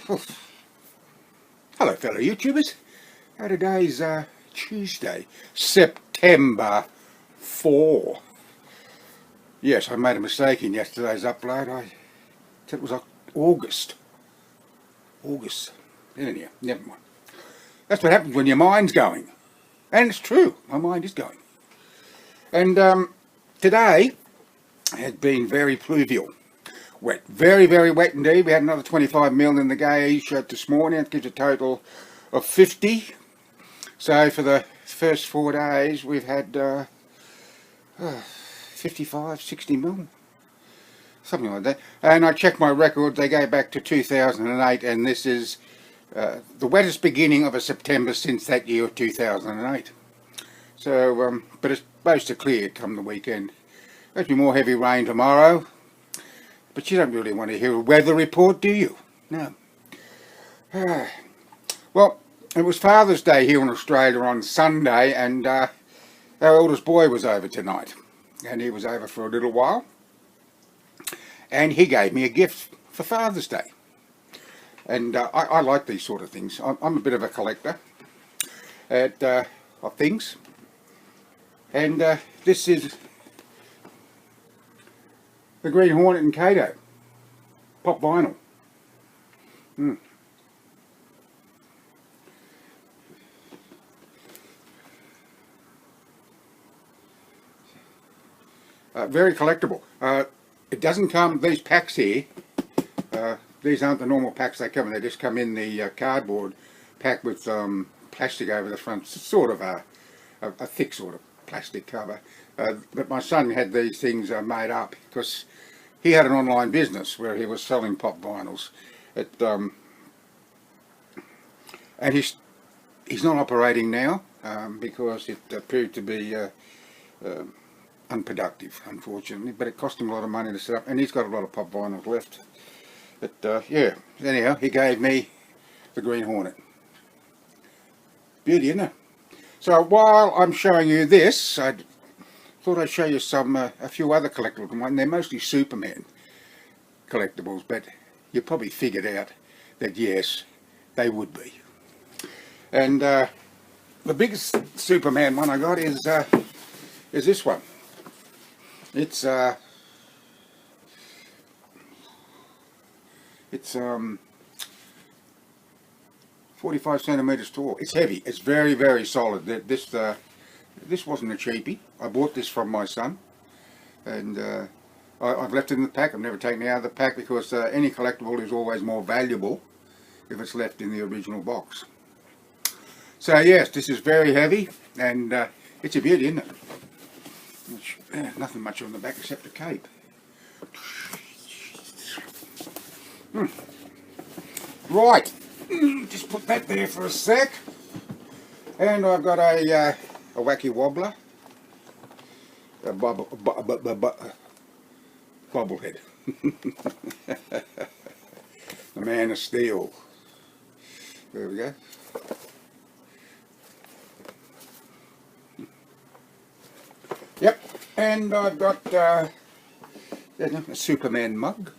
Hello fellow YouTubers. Today's Tuesday, September 4. Yes, I made a mistake in yesterday's upload. I said it was August. Anyhow, never mind. That's what happens when your mind's going. And it's true, my mind is going. And today has been very pluvial. Wet. Very, very wet indeed. We had another 25 mil in the gauge this morning. It gives a total of 50. So for the first 4 days we've had 55, 60 mil. Something like that. And I checked my records. They go back to 2008, and this is the wettest beginning of a September since that year of 2008. So, but it's supposed to clear come the weekend. There'll be more heavy rain tomorrow. But you don't really want to hear a weather report, do you? No. Well, it was Father's Day here in Australia on Sunday, and our eldest boy was over tonight. And he was over for a little while. And he gave me a gift for Father's Day. And I like these sort of things. I'm a bit of a collector of things. And this is the Green Hornet and Kato pop vinyl. Very collectible. It doesn't come, these packs here, these aren't the normal packs they come in, they just come in the cardboard pack with plastic over the front, sort of a thick sort of plastic cover. But my son had these things made up because he had an online business where he was selling pop vinyls. And he's not operating now because it proved to be unproductive, unfortunately. But it cost him a lot of money to set up, and he's got a lot of pop vinyls left. But yeah, anyhow, he gave me the Green Hornet. Beauty, isn't it? So while I'm showing you this, I thought I'd show you a few other collectibles. And they're mostly Superman collectibles, but you probably figured out that yes, they would be. And the biggest Superman one I got is this one. It's 45 centimeters tall. It's heavy. It's very, very solid. This wasn't a cheapie. I bought this from my son, and I've left it in the pack. I've never taken it out of the pack because any collectible is always more valuable if it's left in the original box. So yes, this is very heavy, and it's a beauty, isn't it? Nothing much on the back except a cape. Right. Just put that there for a sec. And I've got a wacky wobbler. A bobblehead. The Man of Steel. There we go. Yep. And I've got a Superman mug.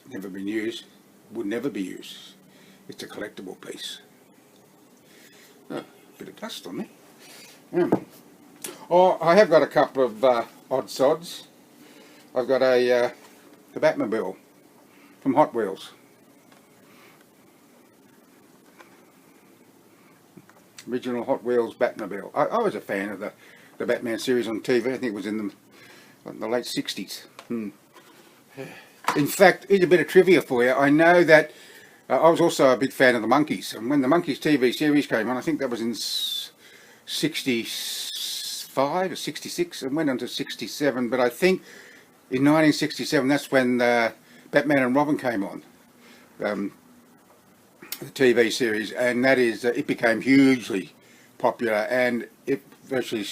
Never been used, would never be used. It's a collectible piece. Oh, bit of dust on there. Oh, I have got a couple of odd sods. I've got the Batmobile from Hot Wheels. Original Hot Wheels Batmobile. I was a fan of the Batman series on TV. I think it was in the late 60s. In fact, here's a bit of trivia for you. I know that I was also a big fan of the Monkees, and when the Monkees TV series came on, I think that was in 65 or 66 and went on to 67, but I think in 1967 that's when Batman and Robin came on, the TV series, and that is it became hugely popular, and it virtually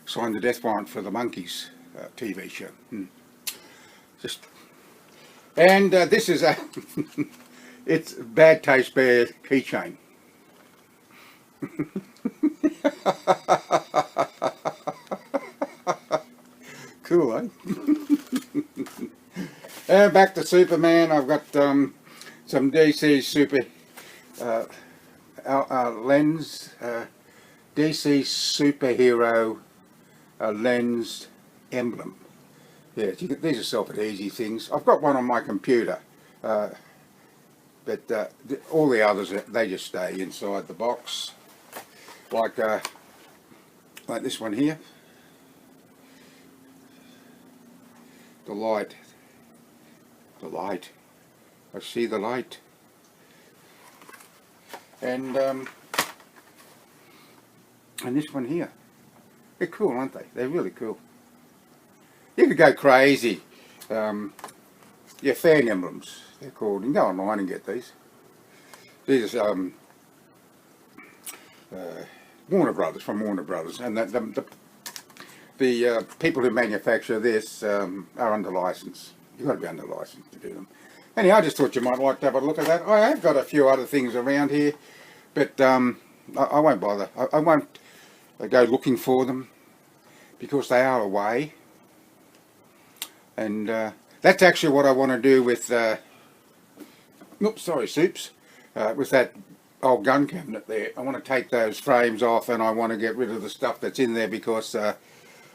signed the death warrant for the Monkees TV show. And this is a it's Bad Taste Bear keychain. Cool, eh? And back to Superman. I've got some DC Super lens, DC Superhero lens emblem. Yeah, these are self-adhesive things. I've got one on my computer, but all the others, they just stay inside the box, like this one here. The light. I see the light. And this one here. They're cool, aren't they? They're really cool. You could go crazy. Yeah, fan emblems, they're called. You can go online and get these. These are Warner Brothers, from Warner Brothers, and the people who manufacture this are under license. You've got to be under license to do them. Anyhow, I just thought you might like to have a look at that. I have got a few other things around here, but I won't bother. I won't go looking for them because they are away. And that's actually what I want to do with, oops, sorry, Soups, with that old gun cabinet there. I want to take those frames off and I want to get rid of the stuff that's in there because,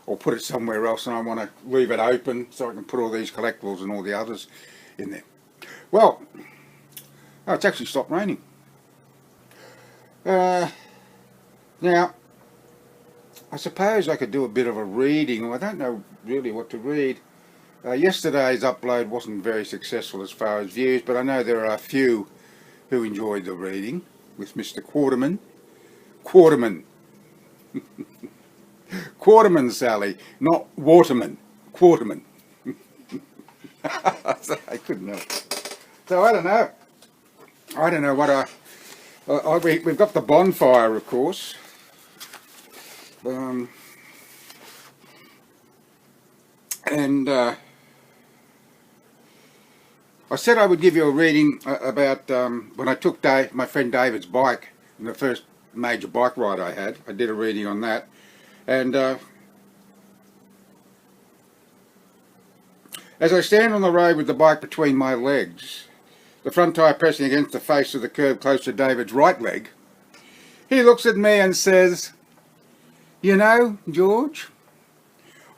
or put it somewhere else, and I want to leave it open so I can put all these collectibles and all the others in there. Well, oh, it's actually stopped raining. Now, I suppose I could do a bit of a reading, or I don't know really what to read. Yesterday's upload wasn't very successful as far as views, but I know there are a few who enjoyed the reading with Mr. Quarterman. Quarterman, Sally, not Waterman. Quarterman. I couldn't know. So I don't know. I don't know what we've got the bonfire, of course. I said I would give you a reading about when I took my friend David's bike, in the first major bike ride I had. I did a reading on that. And as I stand on the road with the bike between my legs, the front tyre pressing against the face of the curb close to David's right leg, he looks at me and says, "You know, George,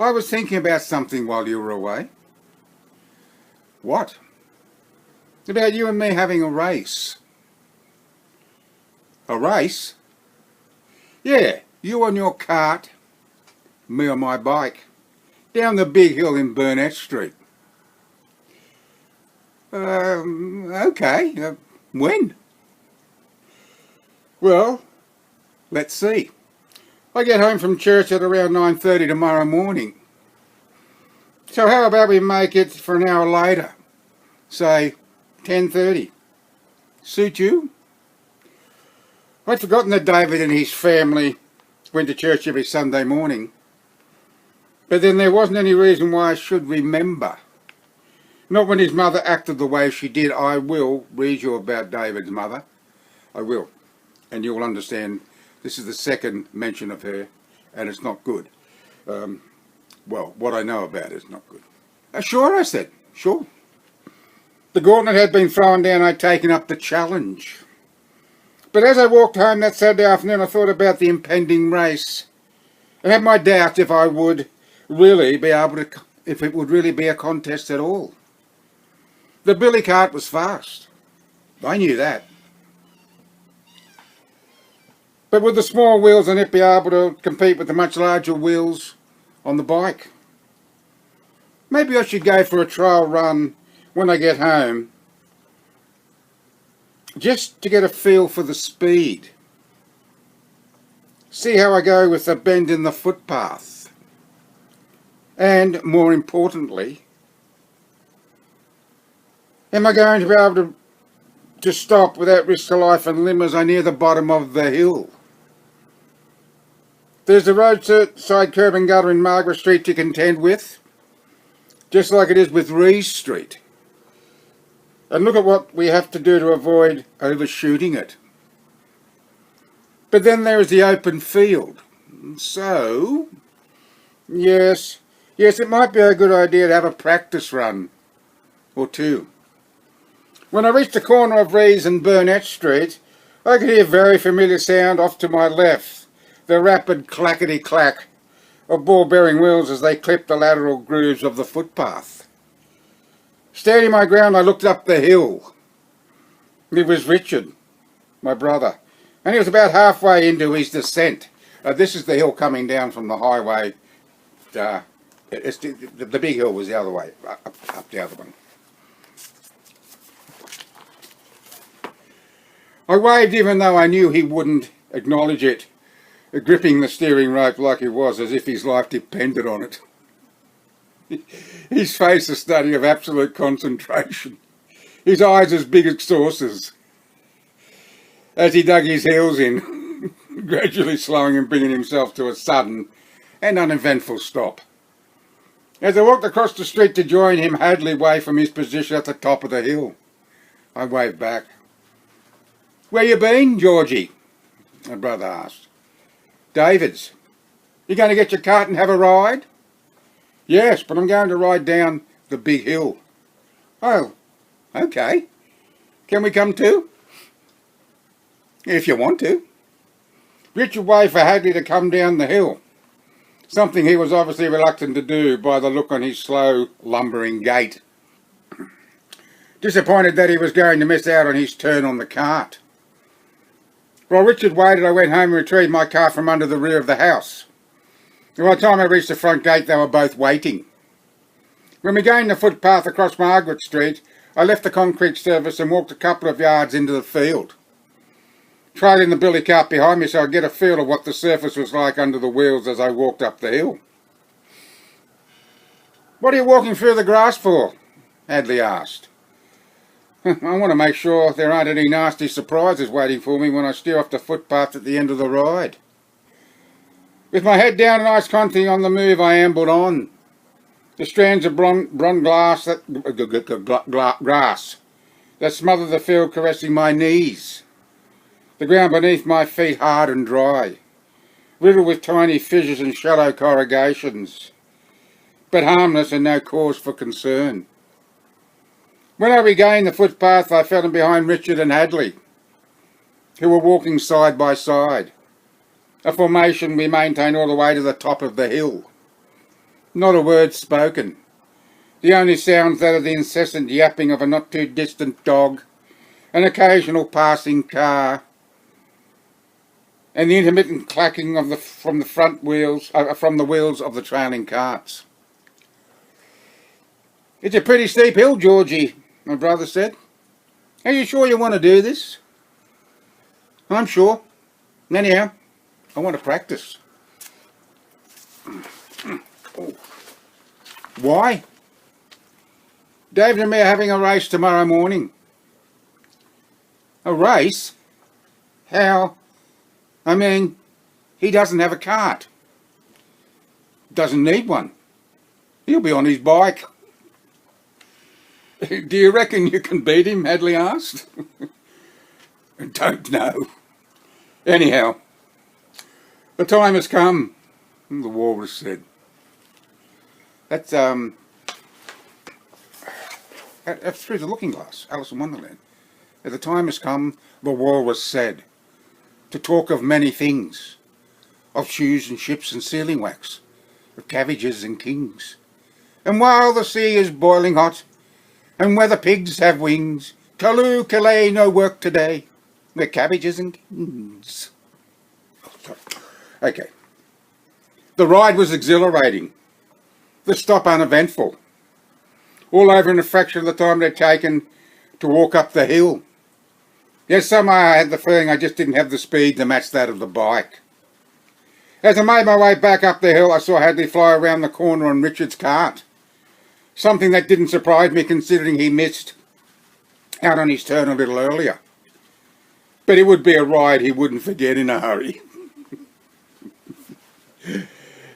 I was thinking about something while you were away." "What?" "About you and me having a race." "A race?" "Yeah, you on your cart, me on my bike, down the big hill in Burnett Street." Okay, when?" "Well, let's see. I get home from church at around 9:30 tomorrow morning. So how about we make it for an hour later? Say 10:30. Suit you?" I'd forgotten that David and his family went to church every Sunday morning. But then there wasn't any reason why I should remember. Not when his mother acted the way she did. I will read you about David's mother. I will. And you'll understand this is the second mention of her, and it's not good. Well, what I know about it is not good. Sure, I said. Sure. The gauntlet had been thrown down. I'd taken up the challenge. But as I walked home that Saturday afternoon, I thought about the impending race. I had my doubts if I would really be able to, if it would really be a contest at all. The billy cart was fast. I knew that. But would the small wheels on it be able to compete with the much larger wheels on the bike? Maybe I should go for a trial run when I get home, just to get a feel for the speed. See how I go with the bend in the footpath. And more importantly, am I going to be able to stop without risk to life and limb as I near the bottom of the hill? There's the roadside curb and gutter in Margaret Street to contend with, just like it is with Rees Street. And look at what we have to do to avoid overshooting it. But then there is the open field. So, yes, it might be a good idea to have a practice run or two. When I reached the corner of Rees and Burnett Street, I could hear a very familiar sound off to my left, the rapid clackety-clack of ball-bearing wheels as they clipped the lateral grooves of the footpath. Standing my ground, I looked up the hill. It was Richard, my brother, and he was about halfway into his descent. This is the hill coming down from the highway. The big hill was the other way, up the other one. I waved even though I knew he wouldn't acknowledge it, gripping the steering rope like he was, as if his life depended on it. His face a study of absolute concentration, his eyes as big as saucers, as he dug his heels in, gradually slowing and bringing himself to a sudden and uneventful stop. As I walked across the street to join him, Hadley waved from his position at the top of the hill. I waved back. "Where you been, Georgie?" my brother asked. "David's. You going to get your cart and have a ride?" "Yes, but I'm going to ride down the big hill." "Oh, okay. Can we come too?" "If you want to." Richard waved for Hadley to come down the hill, something he was obviously reluctant to do by the look on his slow, lumbering gait. Disappointed that he was going to miss out on his turn on the cart. While Richard waited, I went home and retrieved my car from under the rear of the house. By the time I reached the front gate, they were both waiting. When we gained the footpath across Margaret Street, I left the concrete surface and walked a couple of yards into the field, trailing the billy cart behind me so I'd get a feel of what the surface was like under the wheels as I walked up the hill. "What are you walking through the grass for?" Hadley asked. "I want to make sure there aren't any nasty surprises waiting for me when I steer off the footpath at the end of the ride." With my head down and eyes constantly on the move, I ambled on. The strands of grass that smothered the field caressing my knees. The ground beneath my feet hard and dry, riddled with tiny fissures and shallow corrugations, but harmless and no cause for concern. When I regained the footpath, I fell in behind Richard and Hadley, who were walking side by side, a formation we maintained all the way to the top of the hill. Not a word spoken, the only sounds that of the incessant yapping of a not too distant dog, an occasional passing car, and the intermittent clacking of from the wheels of the trailing carts. "It's a pretty steep hill, Georgie," my brother said. "Are you sure you want to do this?" "I'm sure. Anyhow, I want to practice." "Why?" "David and me are having a race tomorrow morning." "A race? How? I mean, he doesn't have a cart." "Doesn't need one. He'll be on his bike." "Do you reckon you can beat him?" Hadley asked. "Don't know. Anyhow, the time has come," the walrus said. That's through the looking glass, Alice in Wonderland. "The time has come," the walrus said, "to talk of many things, of shoes and ships and sealing wax, of cabbages and kings. And while the sea is boiling hot, and where the pigs have wings, Calloo, Calais, no work today, we're cabbages and kings." Okay. The ride was exhilarating, the stop uneventful, all over in a fraction of the time it had taken to walk up the hill. Yet somehow I had the feeling I just didn't have the speed to match that of the bike. As I made my way back up the hill, I saw Hadley fly around the corner on Richard's cart, something that didn't surprise me considering he missed out on his turn a little earlier. But it would be a ride he wouldn't forget in a hurry.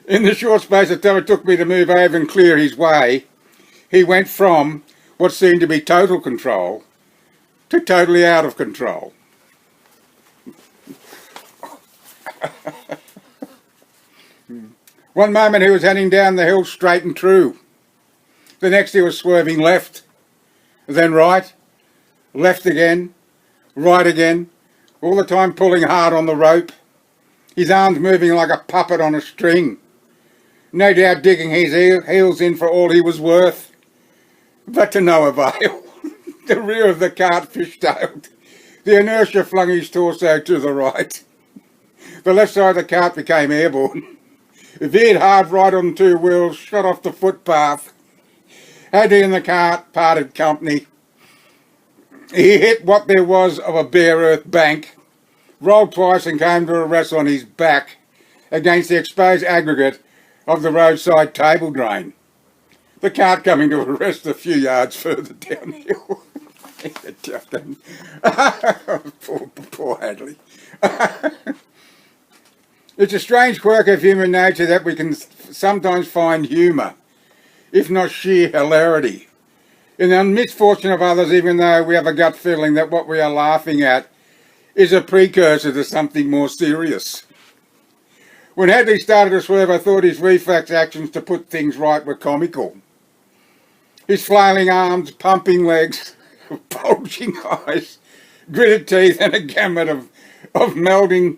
In the short space of time it took me to move over and clear his way, he went from what seemed to be total control to totally out of control. One moment he was heading down the hill straight and true. The next he was swerving left, then right, left again, right again, all the time pulling hard on the rope, his arms moving like a puppet on a string, no doubt digging his heels in for all he was worth, but to no avail. The rear of the cart fishtailed. The inertia flung his torso to the right. The left side of the cart became airborne. Veered hard right on two wheels, shot off the footpath. Had he and the cart parted company. He hit what there was of a bare earth bank, rolled twice and came to a rest on his back against the exposed aggregate of the roadside table drain. The cart coming to a rest a few yards further downhill. Poor Hadley. It's a strange quirk of human nature that we can sometimes find humour, if not sheer hilarity, in the misfortune of others, even though we have a gut feeling that what we are laughing at is a precursor to something more serious. When Hadley started to swerve, I thought his reflex actions to put things right were comical. His flailing arms, pumping legs, bulging eyes, gritted teeth, and a gamut of melding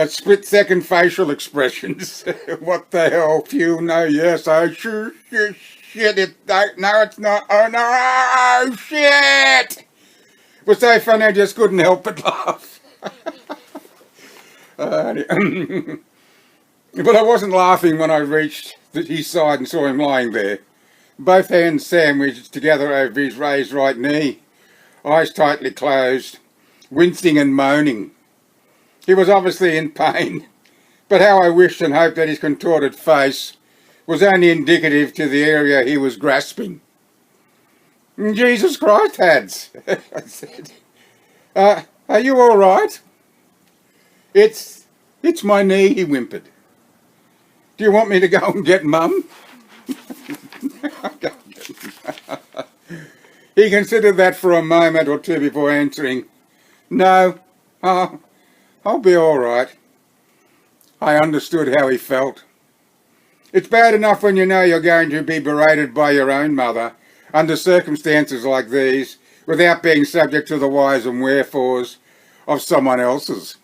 split-second facial expressions. What the hell, Phew? No, yes, oh, sure, shit, no, it's not, oh, no, shit! It was so funny I just couldn't help but laugh. But I wasn't laughing when I reached his side and saw him lying there, both hands sandwiched together over his raised right knee, eyes tightly closed, wincing and moaning. He was obviously in pain, but how I wished and hoped that his contorted face was only indicative to the area he was grasping. Jesus Christ, Hads, I said. Are you all right? It's my knee, he whimpered. Do you want me to go and get Mum? He considered that for a moment or two before answering, No, I'll be all right. I understood how he felt. It's bad enough when you know you're going to be berated by your own mother under circumstances like these without being subject to the whys and wherefores of someone else's.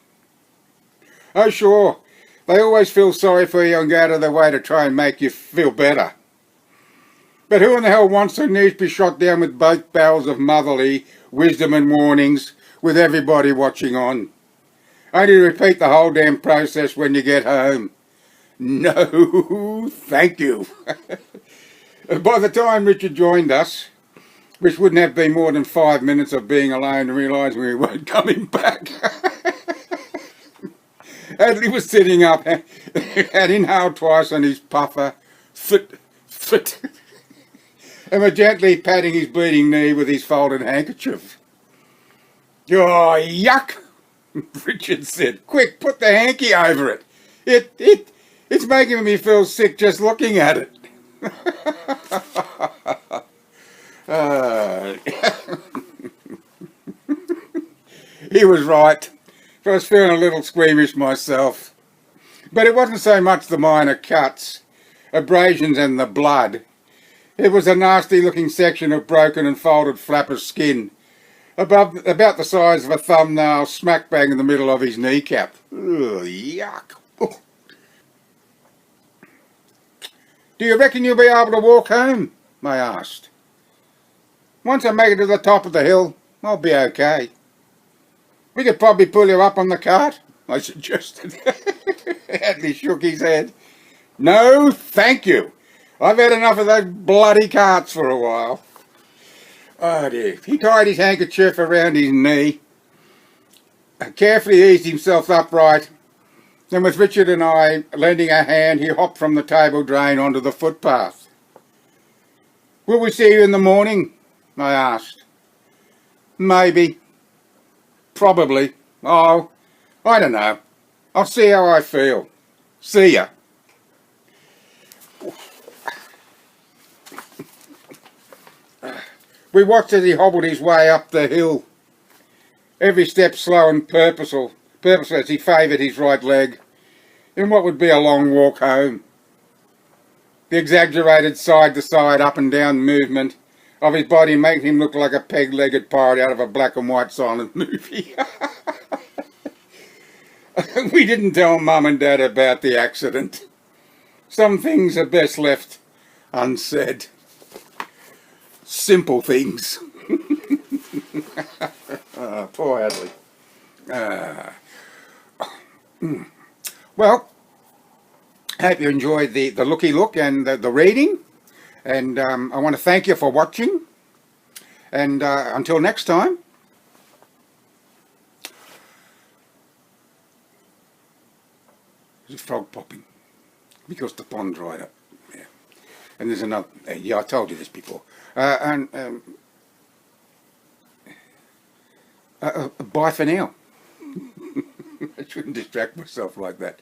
Oh sure, they always feel sorry for you and go out of their way to try and make you feel better. But who in the hell wants their knees be shot down with both barrels of motherly wisdom and warnings with everybody watching on? Only to repeat the whole damn process when you get home. No, thank you. By the time Richard joined us, which wouldn't have been more than 5 minutes of being alone and realising we weren't coming back, Hadley was sitting up, had inhaled twice on his puffer, fit, and was gently patting his bleeding knee with his folded handkerchief. Oh, yuck! Richard said, Quick, put the hanky over it. It's making me feel sick just looking at it. He was right. I was feeling a little squeamish myself. But it wasn't so much the minor cuts, abrasions and the blood. It was a nasty looking section of broken and folded flap of skin, about the size of a thumbnail, smack bang in the middle of his kneecap. Ugh, yuck. Do you reckon you'll be able to walk home? I asked. Once I make it to the top of the hill, I'll be okay. We could probably pull you up on the cart, I suggested. Hadley shook his head. No, thank you. I've had enough of those bloody carts for a while. Oh dear. He tied his handkerchief around his knee, carefully eased himself upright, and with Richard and I lending a hand, he hopped from the table drain onto the footpath. Will we see you in the morning? I asked. Maybe. Probably. Oh, I don't know. I'll see how I feel. See ya. We watched as he hobbled his way up the hill, every step slow and purposeful as he favoured his right leg in what would be a long walk home. The exaggerated side-to-side up and down movement of his body, making him look like a peg-legged pirate out of a black and white silent movie. We didn't tell Mum and Dad about the accident. Some things are best left unsaid. Simple things. Poor Hadley. Well, I hope you enjoyed the looky look and the reading. And I want to thank you for watching. And until next time. There's a frog popping because the pond dried up. Yeah. And there's another. Yeah, I told you this before. Bye for now. I shouldn't distract myself like that.